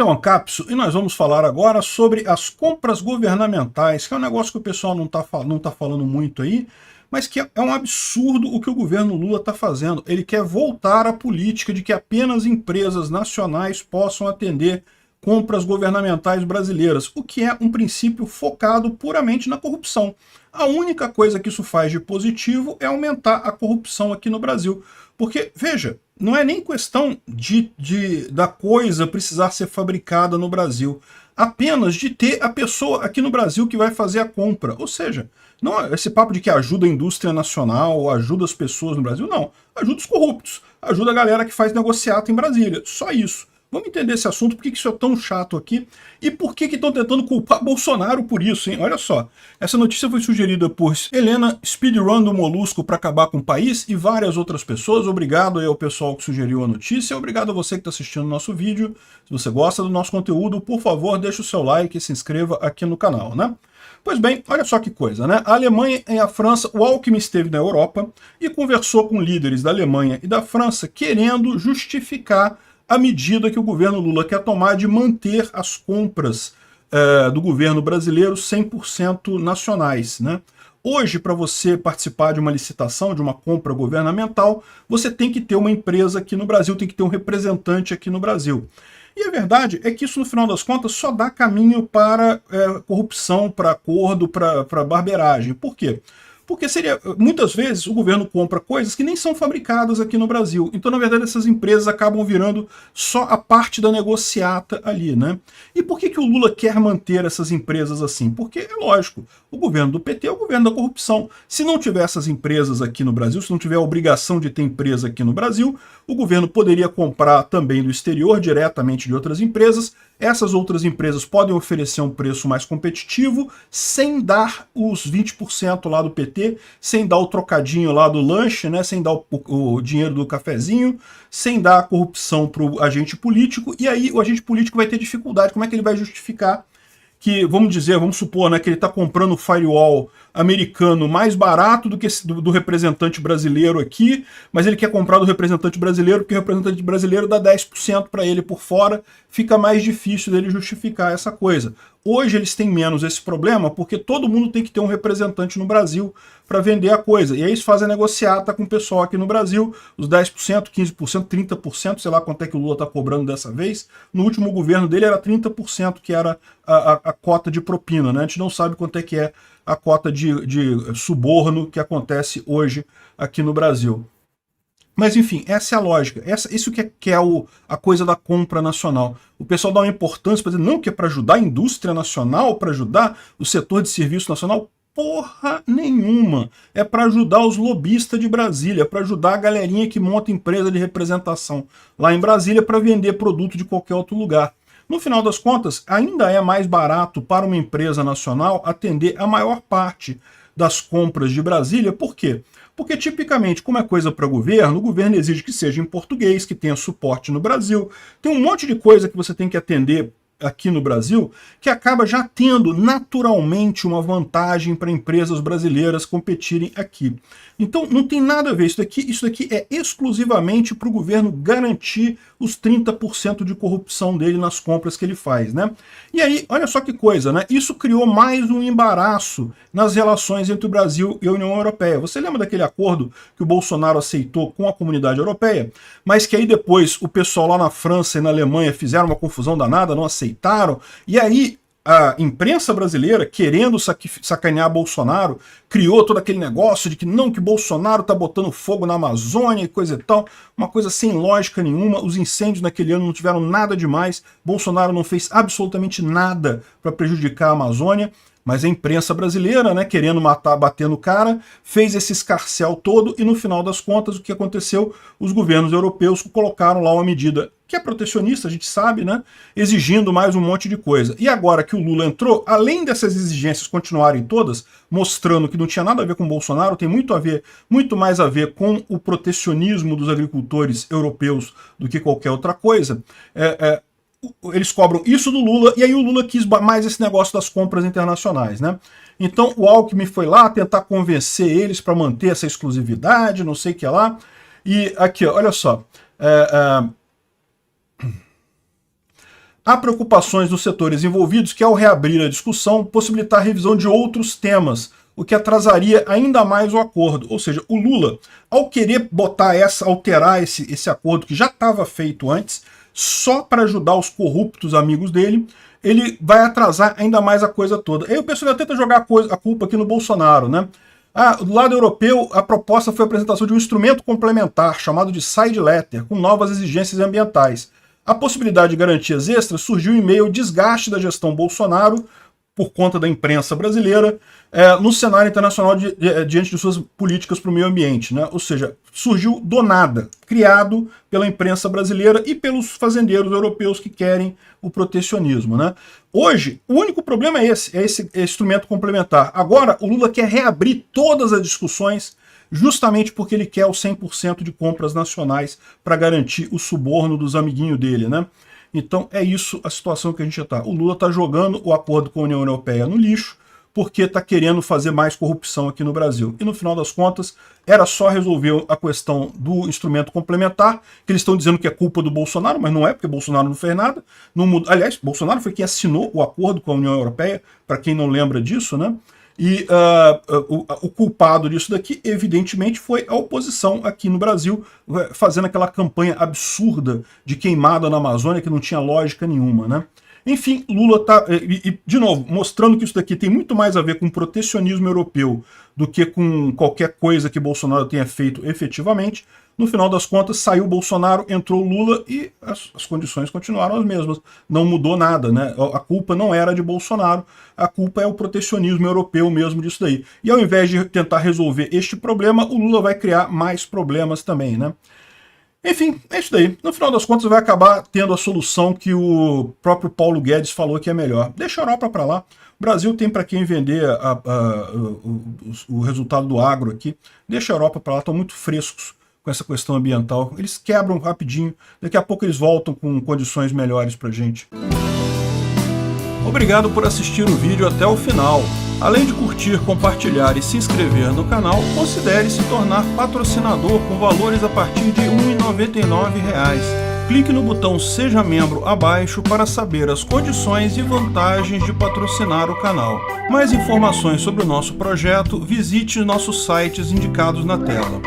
Então, Ancapso, e nós vamos falar agora sobre as compras governamentais, que é um negócio que o pessoal não tá falando muito aí, mas que é um absurdo o que o governo Lula está fazendo. Ele quer voltar à política de que apenas empresas nacionais possam atender compras governamentais brasileiras, o que é um princípio focado puramente na corrupção. A única coisa que isso faz de positivo é aumentar a corrupção aqui no Brasil. Porque, veja, não é nem questão da coisa precisar ser fabricada no Brasil, apenas de ter a pessoa aqui no Brasil que vai fazer a compra. Ou seja, não esse papo de que ajuda a indústria nacional, ajuda as pessoas no Brasil, não. Ajuda os corruptos, ajuda a galera que faz negociata em Brasília. Só isso. Vamos entender esse assunto, por que isso é tão chato aqui e por que estão tentando culpar Bolsonaro por isso, hein? Olha só, essa notícia foi sugerida por Helena Speedrun do Molusco para acabar com o país e várias outras pessoas. Obrigado aí ao pessoal que sugeriu a notícia, obrigado a você que está assistindo o nosso vídeo. Se você gosta do nosso conteúdo, por favor, deixe o seu like e se inscreva aqui no canal, né? Pois bem, olha só que coisa, né? A Alemanha e a França, o Alckmin esteve na Europa e conversou com líderes da Alemanha e da França querendo justificar a medida que o governo Lula quer tomar de manter as compras do governo brasileiro 100% nacionais, né? Hoje, para você participar de uma licitação, de uma compra governamental, você tem que ter uma empresa aqui no Brasil, tem que ter um representante aqui no Brasil. E a verdade é que isso, no final das contas, só dá caminho para corrupção, para acordo, para barbeiragem. Por quê? Porque muitas vezes o governo compra coisas que nem são fabricadas aqui no Brasil. Então, na verdade, essas empresas acabam virando só a parte da negociata ali, né? E por que o Lula quer manter essas empresas assim? Porque, é lógico, o governo do PT é o governo da corrupção. Se não tiver essas empresas aqui no Brasil, se não tiver a obrigação de ter empresa aqui no Brasil, o governo poderia comprar também do exterior, diretamente de outras empresas. Essas outras empresas podem oferecer um preço mais competitivo, sem dar os 20% lá do PT, sem dar o trocadinho lá do lanche, né, sem dar o dinheiro do cafezinho, sem dar a corrupção para o agente político, e aí o agente político vai ter dificuldade. Como é que ele vai justificar que, vamos supor, né, que ele está comprando o firewall americano mais barato do que do representante brasileiro aqui, mas ele quer comprar do representante brasileiro porque o representante brasileiro dá 10% para ele por fora, fica mais difícil dele justificar essa coisa. Hoje eles têm menos esse problema porque todo mundo tem que ter um representante no Brasil para vender a coisa. E aí eles fazem a negociata com o pessoal aqui no Brasil, os 10%, 15%, 30%, sei lá quanto é que o Lula está cobrando dessa vez. No último governo dele era 30%, que era a cota de propina, né? A gente não sabe quanto é que é a cota de suborno que acontece hoje aqui no Brasil. Mas enfim, essa é a lógica, isso que é a coisa da compra nacional. O pessoal dá uma importância para dizer, não, que é para ajudar a indústria nacional, para ajudar o setor de serviço nacional. Porra nenhuma! É para ajudar os lobistas de Brasília, é para ajudar a galerinha que monta empresa de representação lá em Brasília para vender produto de qualquer outro lugar. No final das contas, ainda é mais barato para uma empresa nacional atender a maior parte das compras de Brasília. Por quê? Porque, tipicamente, como é coisa para o governo exige que seja em português, que tenha suporte no Brasil. Tem um monte de coisa que você tem que atender aqui no Brasil, que acaba já tendo naturalmente uma vantagem para empresas brasileiras competirem aqui. Então não tem nada a ver, isso daqui é exclusivamente para o governo garantir os 30% de corrupção dele nas compras que ele faz, né? E aí, olha só que coisa, né? Isso criou mais um embaraço nas relações entre o Brasil e a União Europeia. Você lembra daquele acordo que o Bolsonaro aceitou com a Comunidade Europeia, mas que aí depois o pessoal lá na França e na Alemanha fizeram uma confusão danada, não aceitaram, e aí a imprensa brasileira, querendo sacanear Bolsonaro, criou todo aquele negócio de que não, que Bolsonaro tá botando fogo na Amazônia e coisa e tal, uma coisa sem lógica nenhuma. Os incêndios naquele ano não tiveram nada demais, Bolsonaro não fez absolutamente nada para prejudicar a Amazônia, mas a imprensa brasileira, né, querendo bater no cara, fez esse escarcéu todo e no final das contas o que aconteceu? Os governos europeus colocaram lá uma medida que é protecionista, a gente sabe, né, exigindo mais um monte de coisa. E agora que o Lula entrou, além dessas exigências continuarem todas, mostrando que não tinha nada a ver com o Bolsonaro, tem muito mais a ver com o protecionismo dos agricultores europeus do que qualquer outra coisa, eles cobram isso do Lula, e aí o Lula quis mais esse negócio das compras internacionais, né? Então o Alckmin foi lá tentar convencer eles para manter essa exclusividade, não sei o que lá, e aqui, ó, olha só, Há preocupações dos setores envolvidos que, ao reabrir a discussão, possibilitar a revisão de outros temas, o que atrasaria ainda mais o acordo. Ou seja, o Lula, ao querer alterar esse acordo que já estava feito antes, só para ajudar os corruptos amigos dele, ele vai atrasar ainda mais a coisa toda. Aí o pessoal tenta jogar a culpa aqui no Bolsonaro, né? Do lado europeu, a proposta foi a apresentação de um instrumento complementar, chamado de side letter, com novas exigências ambientais. A possibilidade de garantias extras surgiu em meio ao desgaste da gestão Bolsonaro, por conta da imprensa brasileira, no cenário internacional diante de suas políticas para o meio ambiente, né? Ou seja, surgiu do nada, criado pela imprensa brasileira e pelos fazendeiros europeus que querem o protecionismo, né? Hoje, o único problema é esse instrumento complementar. Agora, o Lula quer reabrir todas as discussões justamente porque ele quer os 100% de compras nacionais para garantir o suborno dos amiguinhos dele, né? Então é isso a situação que a gente já está. O Lula está jogando o acordo com a União Europeia no lixo porque está querendo fazer mais corrupção aqui no Brasil. E no final das contas, era só resolver a questão do instrumento complementar, que eles estão dizendo que é culpa do Bolsonaro, mas não é, porque Bolsonaro não fez nada. Aliás, Bolsonaro foi quem assinou o acordo com a União Europeia, para quem não lembra disso, né? E o culpado disso daqui, evidentemente, foi a oposição aqui no Brasil, fazendo aquela campanha absurda de queimada na Amazônia, que não tinha lógica nenhuma, né? Enfim, Lula está, de novo, mostrando que isso daqui tem muito mais a ver com protecionismo europeu do que com qualquer coisa que Bolsonaro tenha feito efetivamente. No final das contas, saiu Bolsonaro, entrou Lula e as condições continuaram as mesmas. Não mudou nada, né? A culpa não era de Bolsonaro, a culpa é o protecionismo europeu mesmo disso daí. E ao invés de tentar resolver este problema, o Lula vai criar mais problemas também, né? Enfim, é isso daí. No final das contas, vai acabar tendo a solução que o próprio Paulo Guedes falou que é melhor. Deixa a Europa para lá. O Brasil tem para quem vender o resultado do agro aqui. Deixa a Europa para lá, estão muito frescos com essa questão ambiental. Eles quebram rapidinho, daqui a pouco eles voltam com condições melhores pra gente. Obrigado por assistir o vídeo até o final. Além de curtir, compartilhar e se inscrever no canal, considere se tornar patrocinador com valores a partir de R$ 1,99. Clique no botão Seja Membro abaixo para saber as condições e vantagens de patrocinar o canal. Mais informações sobre o nosso projeto, visite nossos sites indicados na tela.